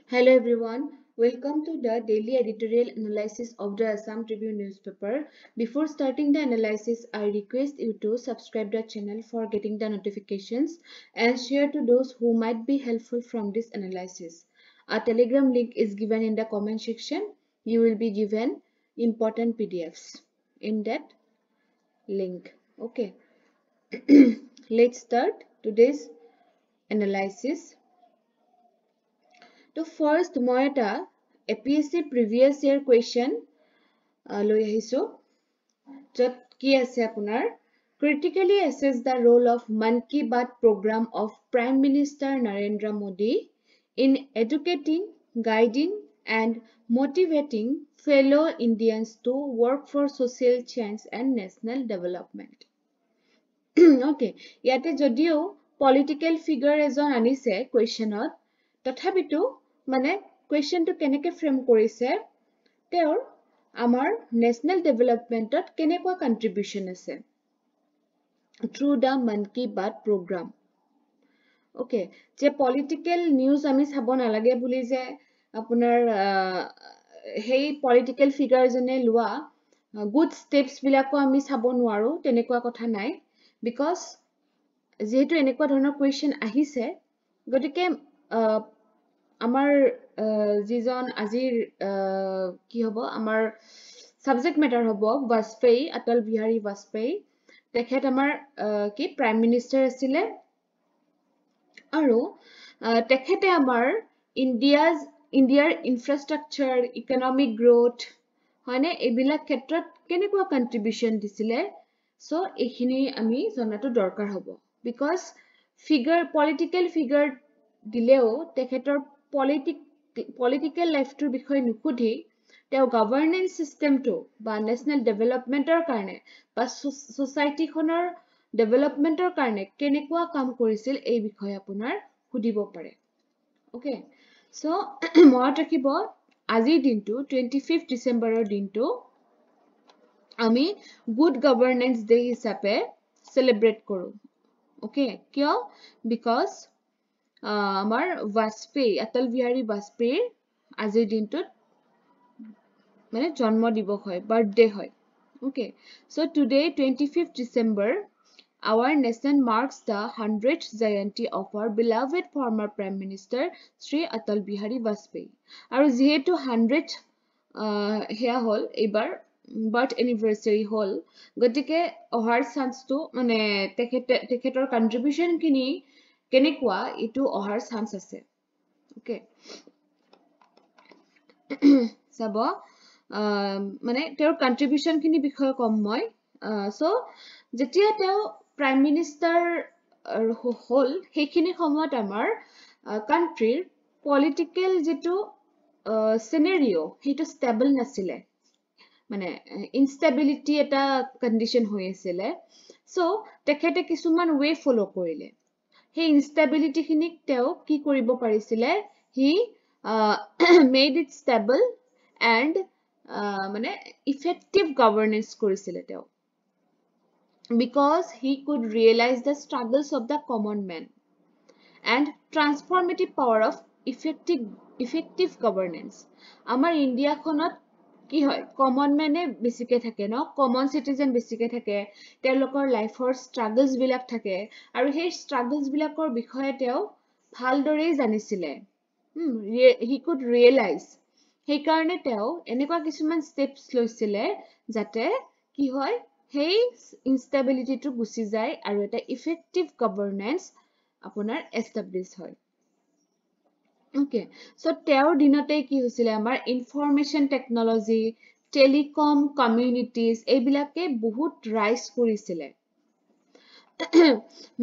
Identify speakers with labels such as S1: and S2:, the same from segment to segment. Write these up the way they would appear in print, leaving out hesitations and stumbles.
S1: Hello everyone, welcome to the daily editorial analysis of the Assam Tribune newspaper. Before starting the analysis, I request you to subscribe the channel for getting the notifications and share to those who might be helpful from this analysis. A telegram link is given in the comment section. You will be given important PDFs in that link. Okay, let's start today's analysis. So first মই এটা APSC previous year question লৈ আহিছো যত কি আছে আপোনাৰ critically assess the role of Mann Ki Baat program of Prime Minister Narendra Modi in educating, guiding and motivating fellow Indians to work for social change and national development. Okay, ইয়াতে যদিও political figure এজন আনিছে questionত তথাপিতো মানে questionটো কেনেকে frame কৰিছে তেওঁৰ আমাৰ national developmentত কেনেকুৱা contribution আছে through the Mann Ki Baat program. Okay, যে political news আমি চাব নালাগে বুলি যে আপোনাৰ সেই political figure জনে লোৱা good steps বিলাকো আমি চাব নোৱাৰো তেনেকুৱা কথা নাই because যেহেতু এনেকুৱা ধৰণৰ question আহিছে গতিকে আমাৰ যিজন আজিৰ কি হ'ব আমাৰ subject matter হ'ব Vajpayee Atal Bihari Vajpayee তেখেত আমাৰ কি prime minister আছিলে আৰু তেখেতে আমাৰ ইণ্ডিয়াৰ infrastructure economic growth হয়নে এইবিলাক ক্ষেত্ৰত কেনেকুৱা contribution দিছিলে so এইখিনি আমি জনাটো দৰকাৰ হ'ব because political figure দিলেও তেখেতৰ political life টোৰ বিষয়ে নুসুধি তেওঁ governance system টো বা national developmentৰ কাৰণে বা society খনৰ developmentৰ কাৰণে কেনেকুৱা কাম কৰিছিল এই বিষয়ে আপোনাৰ সুধিব পাৰে okay so মনত ৰাখিব আজিৰ দিনটো 25 ডিসেম্বৰৰ দিনটো আমি good governance day হিচাপে celebrate কৰো okay কিয় because আমাৰ Vajpayee Atal Bihari Vajpayee আজিৰ দিনটোত মানে জন্ম দিবস হয় birthday হয় okay so today 25th December our nation marks the 100th Jayanti of our beloved former Prime Minister Shri Atal Bihari Vajpayee আৰু যেহেতু 100th হেয়া হল এবাৰ birth anniversary হল গতিকে অহাৰ চান্স টো মানে তেখেতৰ contribution খিনি কেনেকুৱা ইটো অহাৰ চান্স আছে okay চাব মানে তেওঁৰ contribution খিনি বিষয়ে কম মই so যেতিয়া তেওঁ prime minister হল সেইখিনি সময়ত আমাৰ countryৰ political যেটো scenario হেটো stable নাছিলে মানে instability এটা condition হৈ আছিলে so তেখেতে কিছুমান way follow কৰিলে সেই instability খিনিক তেওঁ কি কৰিব পাৰিছিলে he made it stable and মানে effective governance কৰিছিলে তেওঁ because he could realize the struggles of the common man and transformative power of effective governance আমাৰ ইন্ডিয়া খনত কি হয় common man বেছিকে থাকে ন common citizen বেছিকে থাকে তেওঁলোকৰ লাইফৰ struggles বিলাক থাকে আৰু সেই struggles বিলাকৰ বিষয়ে তেওঁ ভালদৰে জানিছিলে he could realize সেই কাৰণে তেওঁ এনেকুৱা কিছুমান steps লৈছিলে যাতে কি হয় সেই instability টো গুছি যায় আৰু এটা effective governance আপোনাৰ establish হয় okay so তেওঁৰ দিনতে কি হৈছিলে আমাৰ information technology telecom communities এইবিলাকে বহুত rise কৰিছিলে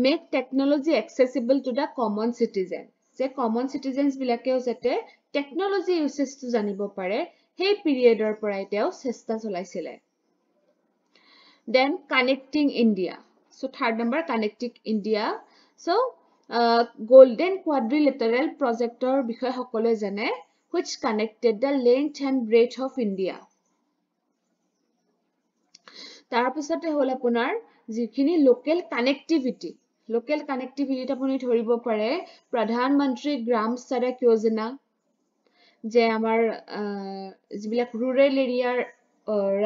S1: make technology accessible to the common citizen যে common citizens বিলাকেও যাতে technology uses টো জানিব পাৰে সেই পিৰিয়ডৰ পৰাই তেওঁ চেষ্টা চলাইছিলে then connecting India so third number connecting India so golden quadrilateral projector বিষয়ে সকলোৱে জানে which connected the length and breadth of India তাৰ পিছতে হল আপোনাৰ যিখিনি local connectivity ত আপুনি ধৰিব পাৰে প্ৰধানমন্ত্ৰী গ্ৰাম সড়ক যোজনা যে আমাৰ যিবিলাক ৰুৰেল এৰিয়াৰ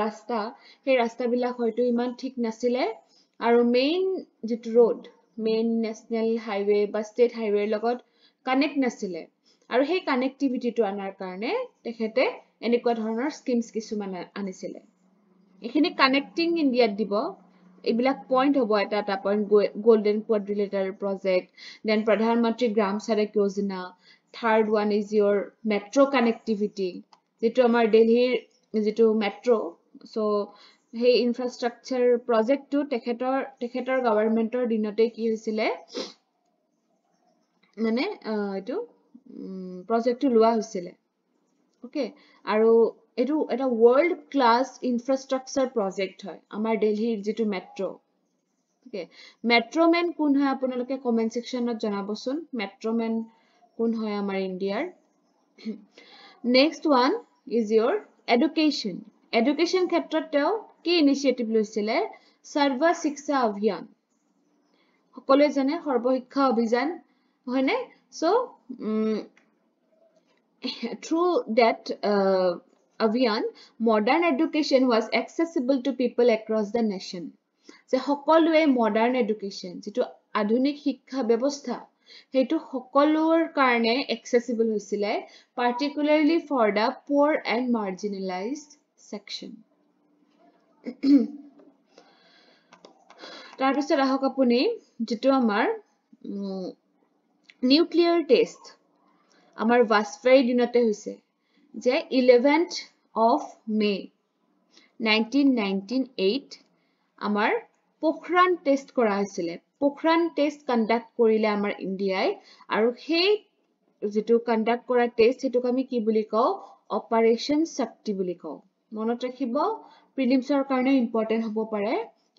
S1: ৰাস্তা সেই ৰাস্তাবিলাক হয়তো ইমান ঠিক নাছিলে আৰু মেইন যিটো ৰোড মেইন নেশ্যনেল হাইৱে বা ষ্টেট হাইৱেৰ লগত কানেক্ট নাছিলে আৰু সেই কানেক্টিভিটিটো আনাৰ কাৰণে তেখেতে এনেকুৱা ধৰণৰ স্কিমছ কিছুমান আনিছিলে এইখিনি কানেক্টিং ইণ্ডিয়াত দিব এইবিলাক পইণ্ট হ'ব এটা point golden quadrilateral project then Pradhanmantri Gram Sadak Yojana third one is your metro' connectivity যিটো আমাৰ দিল্লীৰ যিটো মেট্ৰ' চ' সেই ইনফ্ৰাষ্ট্ৰাকচাৰ প্ৰজেক্টটো তেখেতৰ গভৰ্ণমেণ্টৰ দিনতে কি হৈছিলে মানে এইটো প্ৰজেক্টটো লোৱা হৈছিলে ওকে আৰু এইটো এটা ৱৰ্ল্ড ক্লাছ ইনফ্ৰাষ্ট্ৰাকচাৰ প্ৰজেক্ট হয় আমাৰ দিল্লীৰ যিটো মেট্ৰ' ওকে মেট্ৰ'মেন কোন হয় আপোনালোকে কমেণ্ট ছেকশ্যনত জনাবচোন মেট্ৰ'মেন কোন হয় আমাৰ ইণ্ডিয়াৰ next one is your education education ক্ষেত্ৰত তেওঁ কি ইনিচিয়েটিভ লৈছিলে সৰ্ব শিক্ষা অভিযান সকলোৱে জানে সৰ্বশিক্ষা অভিযান হয়নে চ' through that abhiyan modern education was accessible to people across the nation যে সকলোৱে modern education যিটো আধুনিক শিক্ষা ব্যৱস্থা সেইটো সকলোৰ কাৰণে accessible হৈছিলে particularly for the poor and marginalized section তাৰপিছত আহক আপুনি যিটো আমাৰ নিউক্লিয়াৰ টেষ্ট আমাৰ ভাজপেয়ীৰ দিনতে হৈছে যে 11th of May 1998 আমাৰ পোখৰাণ টেষ্ট কৰা হৈছিলে পোখৰাণ টেষ্ট কণ্ডাক্ট কৰিলে আমাৰ ইণ্ডিয়াই আৰু সেই যিটো কণ্ডাক্ট কৰা টেষ্ট সেইটোক আমি কি বুলি কওঁ অপাৰেশ্যন শক্তি বুলি কওঁ মনত ৰাখিব প্ৰিলিমছৰ কাৰণে ইম্পৰ্টেণ্ট হ'ব পাৰে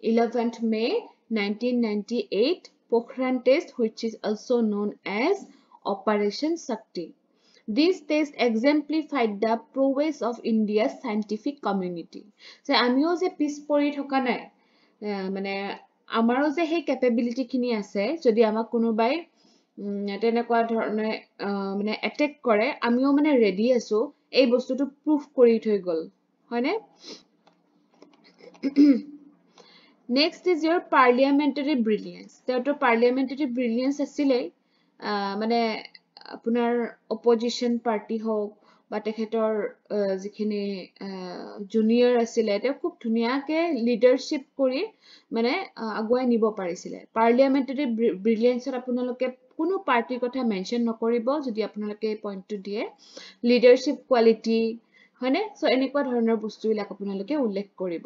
S1: 11th May 1998 Pokhran test which is also known as Operation Shakti. This test exemplified the prowess of India's scientific community. So, আমিও যে পিছ পৰি থকা নাই মানে আমাৰো যে সেই কেপেবিলিটি খিনি আছে যদি আমাক কোনোবাই তেনেকুৱা ধৰণে মানে এটেক কৰে আমিও মানে ৰেডি আছো এই বস্তুটো প্ৰুফ কৰি থৈ গল হয়নে নেক্সট ইজ ইয়ৰ পাৰ্লিয়ামেণ্টাৰী ব্ৰিলিয়েন্স তেওঁতো পাৰ্লিয়ামেণ্টাৰী ব্ৰিলিয়েন্স আছিলেই মানে আপোনাৰ অপজিশ্যন পাৰ্টি হওক বা তেখেতৰ যিখিনি জুনিয়ৰ আছিলে তেওঁ খুব ধুনীয়াকে লিডাৰশ্বিপ কৰি মানে আগুৱাই নিব পাৰিছিলে পাৰ্লিয়ামেণ্টাৰী ব্ৰিলিয়েন্সত আপোনালোকে কোনো পাৰ্টিৰ কথা মেনশ্যন নকৰিব যদি আপোনালোকে এই পইণ্টটো দিয়ে লিডাৰশ্বিপ কোৱালিটি হয়নে চ' এনেকুৱা ধৰণৰ বস্তুবিলাক আপোনালোকে উল্লেখ কৰিব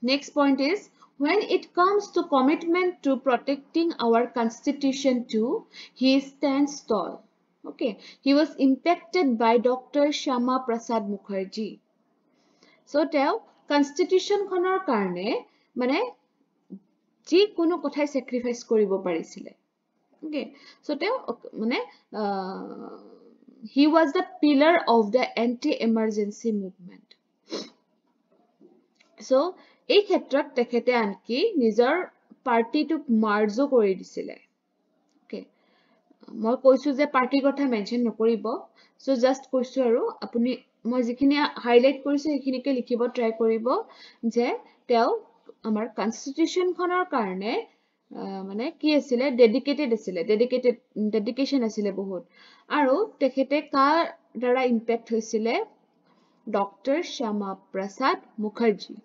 S1: next point is when it comes to commitment to protecting our constitution too he stands tall okay he was impacted by Dr. Shama Prasad Mukherjee so tell constitution khonor karne mane ji kono kothai sacrifice koribo parisile okay so tell mane he was the pillar of the anti emergency movement so এই ক্ষেত্ৰত তেখেতে আনকি নিজৰ পাৰ্টিটোক মাৰ্জো কৰি দিছিলে okay মই কৈছো যে পাৰ্টিৰ কথা মেনশ্যন নকৰিব সো জাস্ট কৈছো আৰু আপুনি মই যিখিনি হাইলাইট কৰিছো সেইখিনিকে লিখিব ট্ৰাই কৰিব যে তেওঁ আমাৰ কনষ্টিটিউচন খনৰ কাৰণে মানে কি আছিল ডেডিকেশ্যন আছিল বহুত আৰু তেখেতে কাৰ দ্বাৰা ইম্পেক্ট হৈছিল doctor Shyama Prasad Mukherjee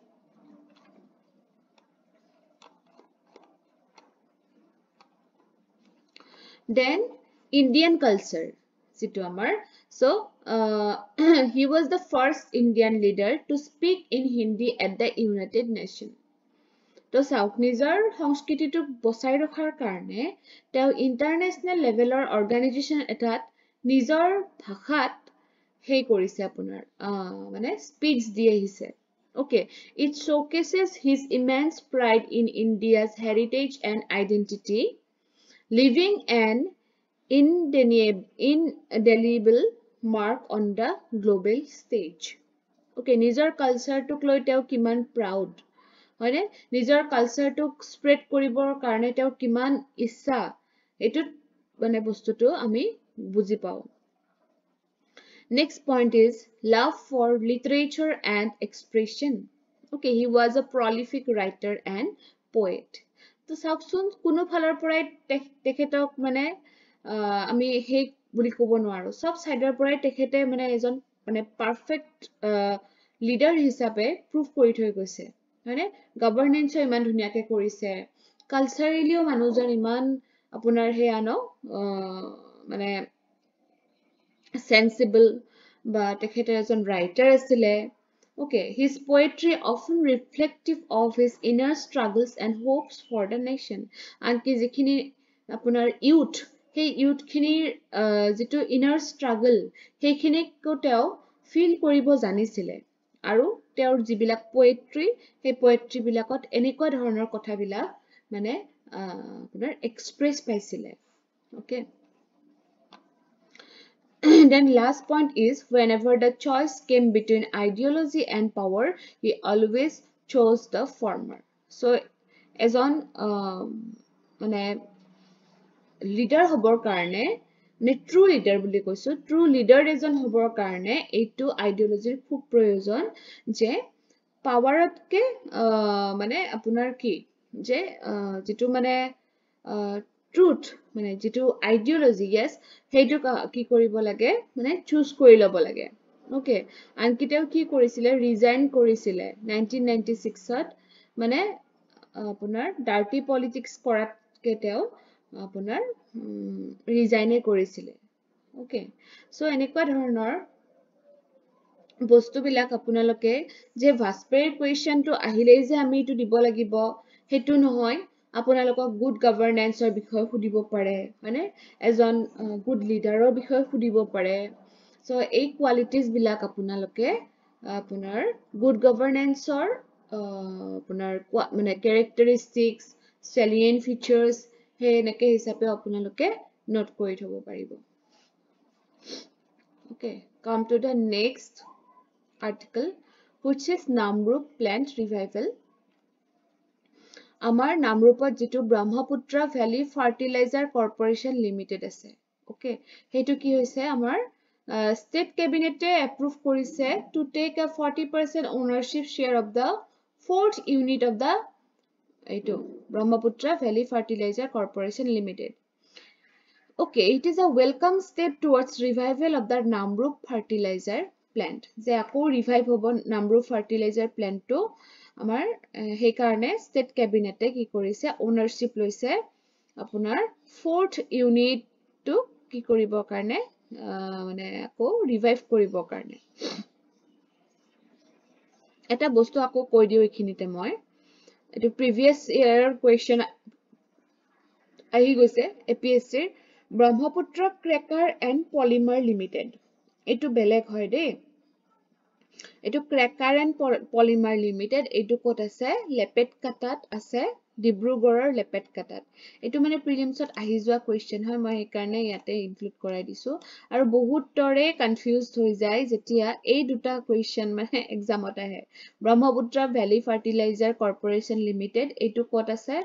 S1: Then Indian culture যিটো আমাৰ so he was the first Indian leader to speak in Hindi at the United Nations তো চাওক নিজৰ সংস্কৃতিটোক বচাই ৰখাৰ কাৰণে তেওঁ ইন্টাৰনেশ্যনেল লেভেলৰ অৰ্গানাইজেশ্যন এটাত নিজৰ ভাষাত হেই কৰিছে আপোনাৰ মানে স্পীচ দি আহিছে okay it showcases his immense pride in India's heritage and identity leaving an indelible mark on the global stage. Okay, নিজৰ কালচাৰটোক লৈ তেওঁ কিমান প্ৰাউড হয়নে নিজৰ কালচাৰটোক স্প্ৰেড কৰিবৰ কাৰণে তেওঁ কিমান ইচ্ছা এইটোত মানে বস্তুটো আমি বুজি পাও Next point is love for literature and expression. Okay, he was a prolific writer and poet. তো চাওকচোন কোনো ফালৰ পৰাই তেখেতক মানে আমি সেই বুলি ক'ব নোৱাৰো সব সাইডৰ পৰাই তেখেতে মানে এজন মানে পাৰফেক্ট লিডাৰ হিচাপে প্ৰুভ কৰি থৈ গৈছে হয়নে গভৰ্নেন্সও ইমান ধুনীয়াকে কৰিছে কালচাৰেলিও মানুহজন ইমান আপোনাৰ হেয়া ন মানে sensible but তেখেতে এজন writer আছিলে okay his poetry often reflective of his inner struggles and hopes for the nation আনকি যিখিনি আপোনাৰ youth সেই youth খিনিৰ যিটো inner struggle সেইখিনিকো তেওঁ feel কৰিব জানিছিলে আৰু তেওঁৰ যিবিলাক poetry সেই poetry বিলাকত এনেকুৱা ধৰণৰ কথাবিলাক মানে আপোনাৰ express পাইছিলে okay Then last point is whenever the choice came between ideology and power, he always chose the former. So, এজন মানে leader হবৰ কাৰণে মানে true leader বুলি কৈছো true leader এজন হবৰ কাৰণে এইটো ideologyৰ খুব প্ৰয়োজন যে পাৱাৰতকে মানে আপোনাৰ কি যে যেটো মানে truth মানে যেটো ideology yes হেইটো কি কৰিব লাগে মানে choose কৰি লব লাগে okay আনকি তেওঁ কি কৰিছিলে resign কৰিছিলে 1996 ত মানে আপোনাৰ dirty politics কৰাতকে তেওঁ আপোনাৰ resign কৰিছিলে okay so এনেকুৱা ধৰণৰ বস্তুবিলাক আপোনালোকে যে ভাস্পেৰ কুৱেশ্যনটো আহিলেই যে আমি এইটো দিব লাগিব হেতু নহয় আপোনালোকক গুড গভৰ্নেন্সৰ বিষয়ে সুধিব পাৰে মানে এজন গুড লিডাৰৰ বিষয়ে সুধিব পাৰে সো এই কোৱালিটিজ বিলাক আপোনালোকে আপোনাৰ গুড গভৰ্নেন্সৰ আপোনাৰ মানে ক্যাৰেক্টাৰিষ্টিক্স salient features হে এনেকে হিচাপে আপোনালোকে নোট কৰি থব পাৰিব okay come to the next article which is Namrup plant revival Amar Namrupot jitu Brahmaputra Valley Fertilizer Corporation Limited ase okay hetu ki hoise amar state cabinet approve korise to take a 40% ownership share of the fourth unit of the eto Brahmaputra Valley Fertilizer Corporation Limited okay it is a welcome step towards revival of the Namrup fertilizer plant যে আকৌ revive হ'ব Namrup fertilizer plant to আমাৰ হে কাৰণে state ক্যাবিনেটে কি কৰিছে ওনাৰশিপ লৈছে আপোনাৰ ফোৰ্থ ইউনিট টু কি কৰিব কাৰণে মানে আকৌ ৰিভাইভ কৰিব কাৰণে এটা বস্তু আকৌ কৈ দিও এখিনিতে মই এটো প্ৰিভিয়াস ইয়াৰ কোৱেশ্চন আহি গৈছে APS-C Brahmaputra cracker and polymer limited এটো বেলেগ হয় দেই এটো ক্ৰেকাৰ এণ্ড পলিমাৰ লিমিটেড এটো কোট আছে লেপেটকাটাত আছে ডিব্ৰুগড়ৰ লেপেটকাটাত এটো মানে প্ৰিলিমছত আহি যোৱা কোৱেশ্চন হয় মই এই কাৰণে ইয়াতে ইনক্লুড কৰাই দিছো আৰু বহুতৰে কনফিউজড হৈ যায় যেতিয়া এই দুটা কোৱেশ্চন মানে এক্সামত আহে Brahmaputra Valley Fertilizer Corporation Limited এটো কোট আছে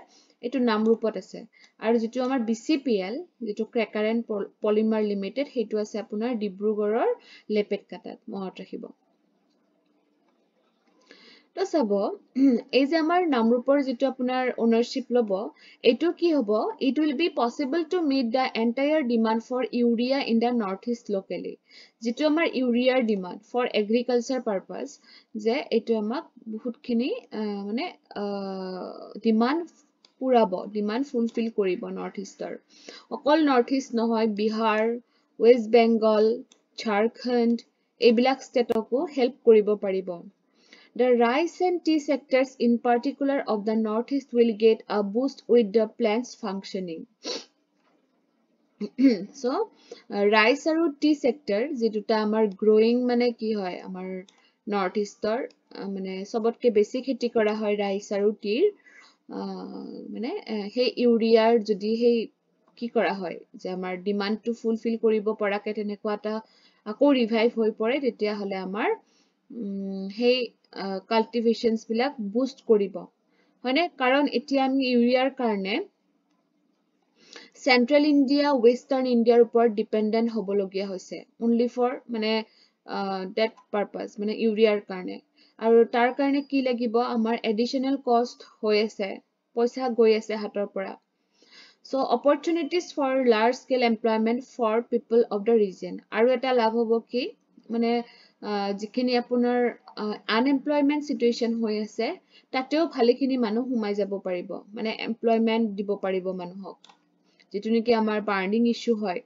S1: এটো নামৰূপত আছে আৰু যেটো আমাৰ বিসিপিএল যেটো ক্ৰেকাৰ এণ্ড পলিমাৰ লিমিটেড হেতু আছে আপোনাৰ ডিব্ৰুগড়ৰ লেপেটকাটাত মনত ৰাখিব তো চাব এই যে আমাৰ নামৰূপৰ যেটো আপোনাৰ ওনাৰশিপ লব এটো কি হ'ব it will be possible to meet the entire demand for urea in the northeast locally যেটো আমাৰ urea demand for agriculture purpose যে এটো আমাক বহুতখিনি মানে demand পুৰাব demand fulfill কৰিব northeaster অকল northeast নহয় বিহাৰ west bengal jharkhand এইবিলাক ষ্টেটকো হেল্প কৰিব পাৰিব The rice and tea sectors in particular of the northeast will get a boost with the plant's functioning. So, rice and tea sector, যেটা আমাৰ growing মানে কি হয় আমাৰ northeaster মানে সবতকে বেছি খেতি কৰা হয় rice আৰু tea মানে সেই ইউৰিয়াৰ যদি সেই কি কৰা হয় যে আমাৰ ডিমান্ড টু ফুলফিল কৰিব পৰাকে তেনেকুৱা এটা আকৌ ৰিভাইভ হৈ পৰে তেতিয়া হলে আমাৰ সেই cultivations বিলাক boost কৰিব হয়নে কাৰণ এতিয়া আমি ইউৰিয়াৰ কাৰণে Central India, Western India ওপৰত dependent হ'বলগীয়া হৈছে only for মানে that purpose মানে ইউৰিয়াৰ কাৰণে আৰু তাৰ কাৰণে কি লাগিব আমাৰ additional cost হৈ আছে পইচা গৈ আছে হাতৰ পৰা so opportunities for large scale employment for people of the region আৰু এটা লাভ হ'ব কি মানে যিখিনি আপোনাৰ unemployment situation হৈ আছে তাতেও ভালেখিনি মানুহ সোমাই যাব পাৰিব মানে employment দিব পাৰিব মানুহক যেটো নেকি আমাৰ burning issue হয়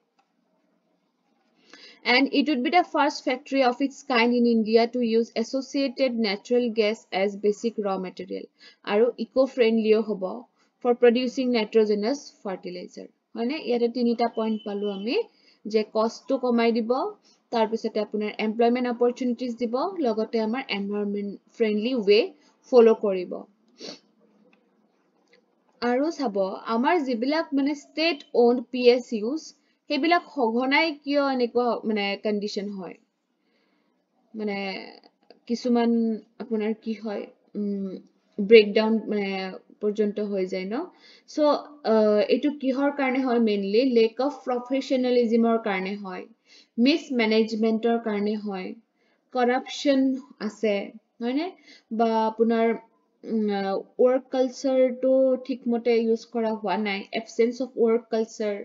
S1: and it would be the first factory of its kind in India to use associated natural gas as basic raw material আৰু eco-friendly হ'ব for producing nitrogenous fertilizer মানে ইয়াতে তিনিটা পইণ্ট পালো আমি যে কষ্টটো কমাই দিব তাৰ পিছতে আপোনাৰ employment opportunities দিব লগতে আমাৰ environment friendly way follow কৰিব আৰু চাব আমাৰ যিবিলাক মানে state owned PSUs সেইবিলাক সঘনাই কিয় এনেকুৱা মানে কন্ডিশন হয় মানে কিছুমান আপোনাৰ কি হয় ব্ৰেকডাউন মানে পৰ্যন্ত হৈ যায় ন সো এটো কিহৰ কাৰণে হয় মেইনলি লেক অফ প্ৰফেশনালিজমৰ কাৰণে হয় মিসম্যানেজমেন্টৰ কাৰণে হয় কৰাপশন আছে হয়নে বা আপোনাৰ work culture to ঠিক মতে ইউজ কৰা হোৱা নাই absence of work culture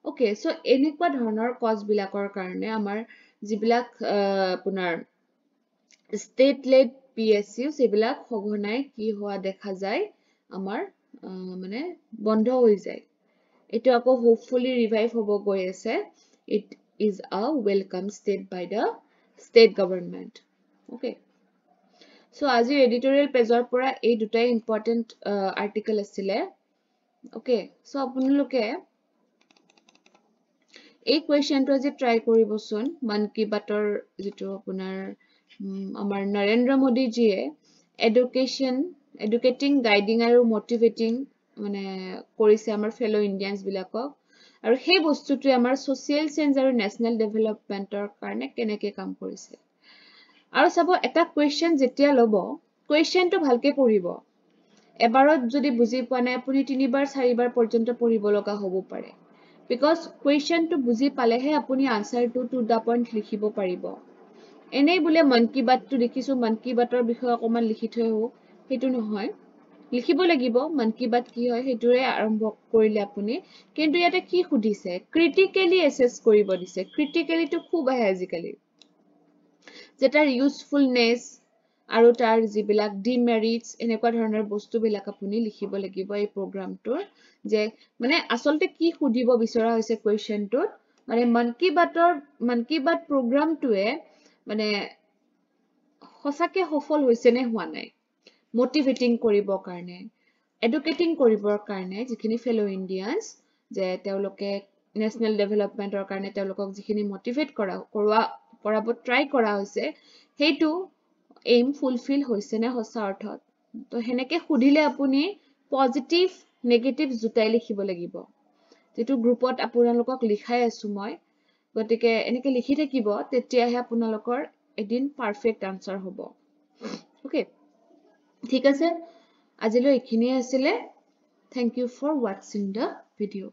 S1: okay so এনেকুৱা ধৰণৰ কজ বিলাকৰ কাৰণে আমাৰ যিবিলাক আপোনাৰ state led PSU সেবিলাক সঘনাই কি হোৱা দেখা যায় আমাৰ মানে বন্ধ হৈ যায় এটো আকৌ hopefully revive হ'ব গৈ আছে it is a welcome step by the state government okay so আজি editorial page পৰা এই দুটাই important article আছিলে okay so আপোনালোকে এই কোৱেশ্চনটো আজি ট্ৰাই কৰিবচোন মন কি বাতৰ যেটো আপোনাৰ আমাৰ নৰেন্দ্ৰ মোদী জিয়ে এডুকেটিং গাইডিং আৰু মোটিভেটিং মানে কৰিছে আমাৰ ফেলো ইণ্ডিয়ানছ বিলাকক আৰু সেই বস্তুটোৱে আমাৰ সোশিয়াল চেঞ্জ আৰু নেশনাল ডেভেলপমেন্টৰ কাৰণে কেনেকৈ কাম কৰিছে আৰু চাব এটা কোৱেশ্চন যেতিয়া লব কোৱেশ্চনটো ভালকে পঢ়িব এবাৰত যদি বুজি পোৱা নাই আপুনি তিনিবাৰ চাৰিবাৰ পৰ্যন্ত পঢ়িব লগা হ'ব পাৰে because question to বুজি পালেহে আপুনি answer to the point লিখিব পাৰিব এনেই বুলে মন কি বাত তো লিখিছো মন কি বাতৰ বিষয়ে অকমান লিখি থৈ হও হেতু নহয় লিখিব লাগিব মন কি বাত কি হয় হেতুৰে আৰম্ভ কৰিলে আপুনি কিন্তু ইয়াতে কি খুদিছে ক্ৰিটিক্যালি এসেস কৰিব দিছে ক্ৰিটিক্যালি তো খুব আহে আজিকালি যেটাৰ ইউজফুলনেস আৰু তাৰ যিবিলাক ডিমেৰিটস এনেকুৱা ধৰণৰ বস্তুবিলাক আপুনি লিখিব লাগিব এই প্ৰগ্ৰামটোৰ যে মানে আসলতে কি খুদিব বিচৰা হৈছে কোৱেশ্চনটোত মানে মন কি বাত প্ৰগ্ৰামটোৱে মানে সঁচাকে সফল হৈছে নে হোৱা নাই মোটিভেটিং কৰিবৰ কাৰণে এডুকেটিং কৰিবৰ কাৰণে যিখিনি ফেলো ইণ্ডিয়ানছ যে তেওঁলোকে নেশনাল ডেভেলপমেন্টৰ কাৰণে তেওঁলোকক যিখিনি মোটিভেট কৰাব ট্ৰাই কৰা হৈছে হেতু এইম ফুলফিল হৈছে নে সঁচা অৰ্থত তো হেনেকে খুদিলে আপুনি পজিটিভ নেগেটিভ জুটাই লিখিব লাগিব যেটো গ্ৰুপত আপোনালোকক লিখাই আছো মই গতিকে এনেকে লিখি থাকিব তেতিয়াহে আপোনালোকৰ এদিন পাৰফেক্ট আনসাৰ হ'ব ওকে ঠিক আছে আজিলৈ এখিনিয়ে আছিল thank you for watching the video